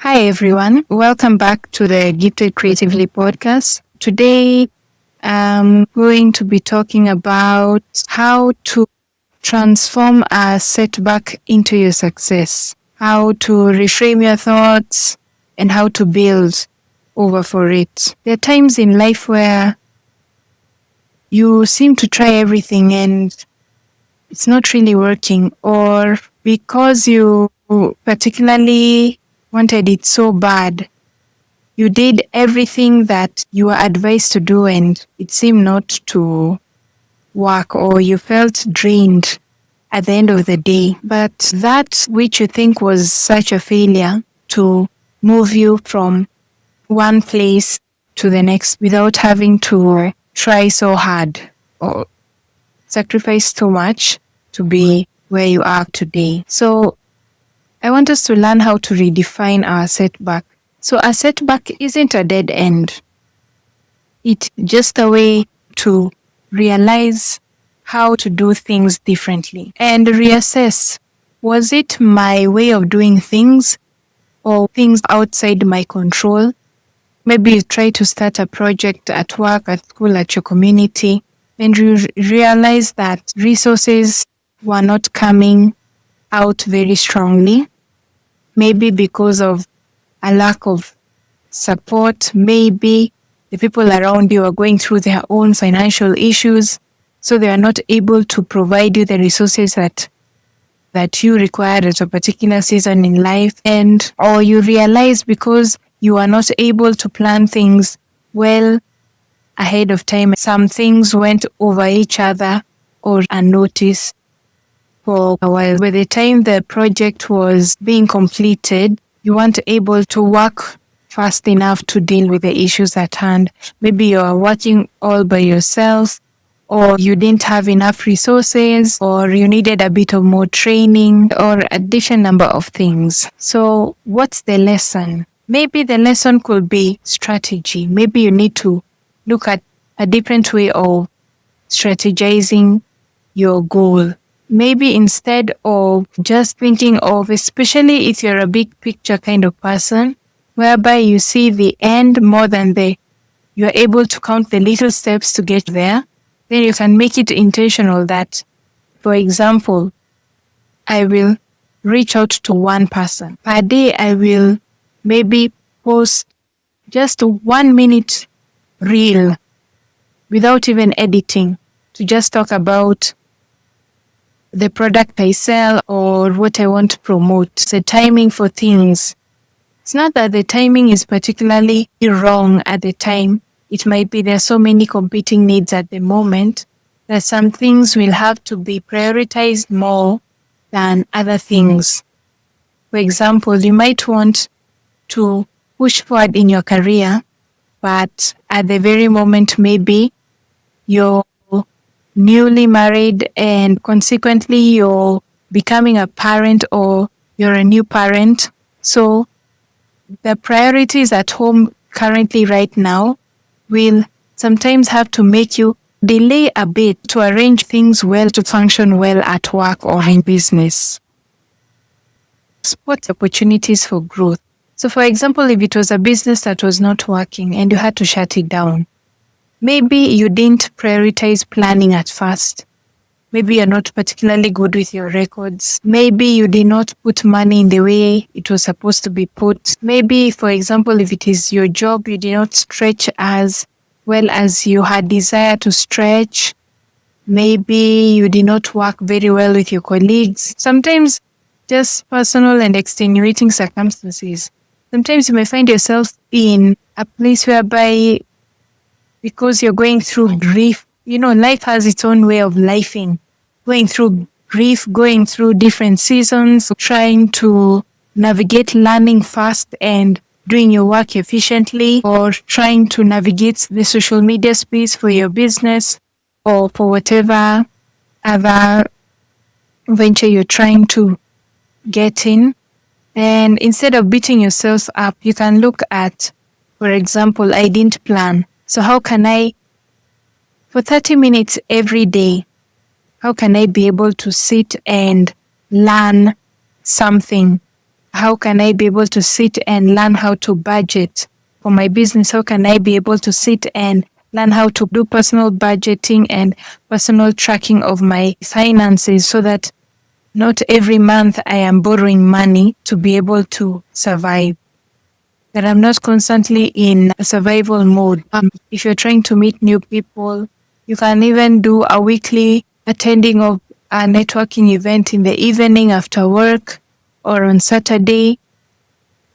Hi, everyone. Welcome back to the Gifted Creatively podcast. Today, I'm going to be talking about how to transform a setback into your success, how to reframe your thoughts, and how to build over for it. There are times in life where you seem to try everything and it's not really working, or because you particularly wanted it so bad, you did everything that you were advised to do and it seemed not to work, or you felt drained at the end of the day. But that which you think was such a failure to move you from one place to the next without having to try so hard or sacrifice too much to be where you are today. So I want us to learn how to redefine our setback. So a setback isn't a dead end. It's just a way to realize how to do things differently and reassess, was it my way of doing things or things outside my control? Maybe you try to start a project at work, at school, at your community, and you realize that resources were not coming out very strongly. Maybe because of a lack of support, maybe the people around you are going through their own financial issues, so they are not able to provide you the resources that you require at a particular season in life. Or you realize because you are not able to plan things well ahead of time, some things went over each other or unnoticed for a while. By the time the project was being completed, you weren't able to work fast enough to deal with the issues at hand. Maybe you are working all by yourself, or you didn't have enough resources, or you needed a bit of more training, or a different number of things. So what's the lesson? Maybe the lesson could be strategy. Maybe you need to look at a different way of strategizing your goal. Maybe instead of just thinking of, especially if you're a big picture kind of person, whereby you see the end more than you're able to count the little steps to get there, then you can make it intentional that, for example, I will reach out to one person. Per day, I will maybe post just a 1 minute reel without even editing to just talk about the product I sell or what I want to promote. The timing for things. It's not that the timing is particularly wrong at the time. It might be there's so many competing needs at the moment that some things will have to be prioritized more than other things. For example, you might want to push forward in your career, but at the very moment, maybe you're newly married and consequently you're becoming a parent or you're a new parent. So the priorities at home currently right now will sometimes have to make you delay a bit to arrange things well to function well at work or in business. Spot opportunities for growth. So for example, if it was a business that was not working and you had to shut it down, maybe you didn't prioritize planning at first. Maybe you're not particularly good with your records. Maybe you did not put money in the way it was supposed to be put. Maybe, for example, if it is your job, you did not stretch as well as you had desire to stretch. Maybe you did not work very well with your colleagues. Sometimes just personal and extenuating circumstances. Sometimes you may find yourself in a place whereby, because you're going through grief, life has its own way of lifing. Going through grief, going through different seasons, trying to navigate learning fast and doing your work efficiently, or trying to navigate the social media space for your business or for whatever other venture you're trying to get in. And instead of beating yourself up, you can look at, for example, I didn't plan. So how can I, for 30 minutes every day, how can I be able to sit and learn something How can I be able to sit and learn how to budget for my business? How can I be able to sit and learn how to do personal budgeting and personal tracking of my finances so that not every month I am borrowing money to be able to survive, that I'm not constantly in a survival mode. If you're trying to meet new people, you can even do a weekly attending of a networking event in the evening after work, or on Saturday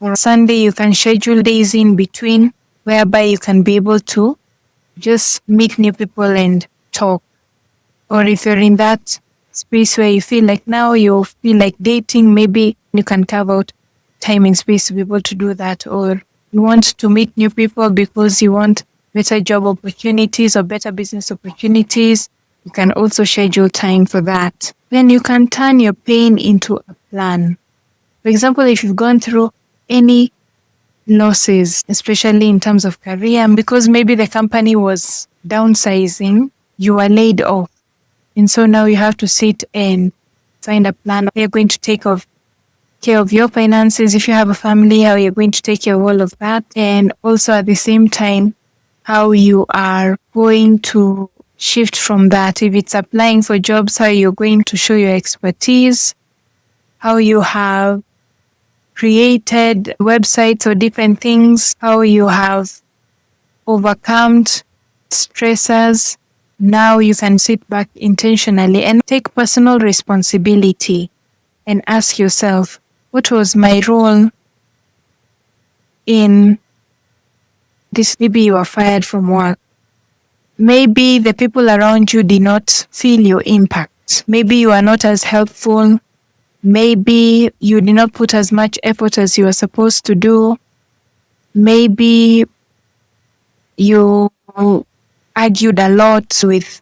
or Sunday. You can schedule days in between whereby you can be able to just meet new people and talk. Or if you're in that space where you feel like now you feel like dating, maybe you can carve out time and space to be able to do that. Or you want to meet new people because you want better job opportunities or better business opportunities, you can also schedule time for that. Then you can turn your pain into a plan. For example, if you've gone through any losses, especially in terms of career, because maybe the company was downsizing, you were laid off. And so now you have to sit and find a plan. You're going to take care of your finances. If you have a family, how you're going to take care of all of that. And also at the same time, how you are going to shift from that. If it's applying for jobs, how you're going to show your expertise, how you have created websites or different things, how you have overcome stressors. Now you can sit back intentionally and take personal responsibility and ask yourself, what was my role in this? Maybe you are fired from work. Maybe the people around you did not feel your impact. Maybe you are not as helpful. Maybe you did not put as much effort as you were supposed to do. Maybe you argued a lot with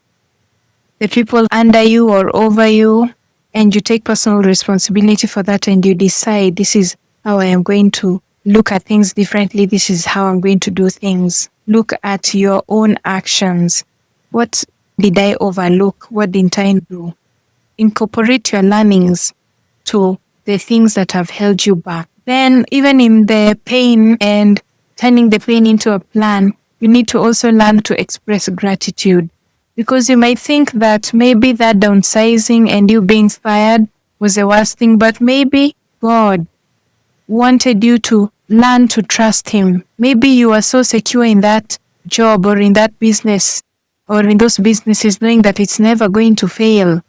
the people under you or over you, and you take personal responsibility for that, and you decide, this is how I am going to look at things differently. This is how I'm going to do things. Look at your own actions. What did I overlook? What didn't I do? Incorporate your learnings to the things that have held you back. Then even in the pain and turning the pain into a plan, you need to also learn to express gratitude. Because you might think that maybe that downsizing and you being fired was the worst thing, but maybe God wanted you to learn to trust Him. Maybe you are so secure in that job or in that business or in those businesses, knowing that it's never going to fail.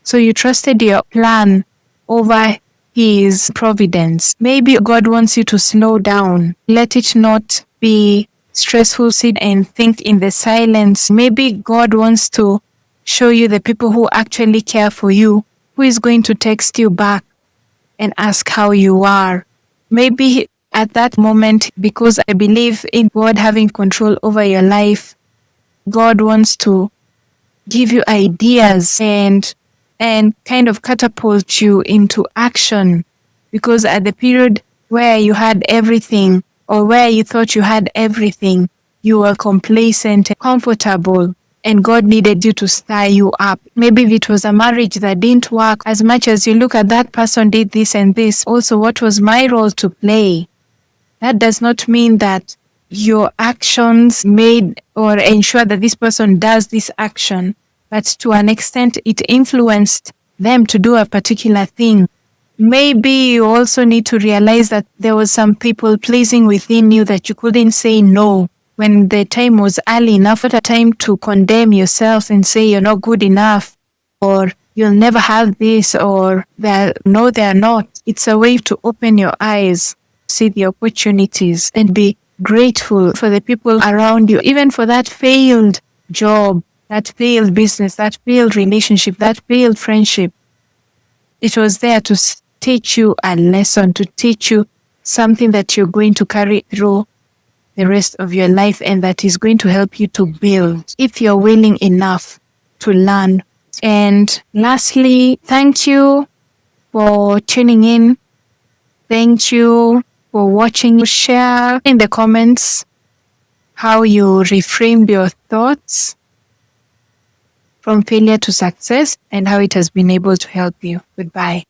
So you trusted your plan over His providence. Maybe God wants you to slow down. Let it not be stressful. Sit and think in the silence. Maybe God wants to show you the people who actually care for you, who is going to text you back and ask how you are. Maybe at that moment, because I believe in God having control over your life, God wants to give you ideas and kind of catapult you into action. Because at the period where you had everything, or where you thought you had everything, you were complacent and comfortable, and God needed you to stir you up. Maybe if it was a marriage that didn't work, as much as you look at that person did this and this, also what was my role to play? That does not mean that your actions made or ensure that this person does this action, but to an extent it influenced them to do a particular thing. Maybe you also need to realize that there was some people pleasing within you that you couldn't say no when the time was early enough. At a time to condemn yourself and say you're not good enough, or you'll never have this, or they're not. It's a way to open your eyes, see the opportunities, and be grateful for the people around you, even for that failed job, that failed business, that failed relationship, that failed friendship. It was there to teach you a lesson, to teach you something that you're going to carry through the rest of your life, and that is going to help you to build if you're willing enough to learn. And lastly, thank you for tuning in. Thank you for watching. Share in the comments how you reframed your thoughts from failure to success and how it has been able to help you. Goodbye.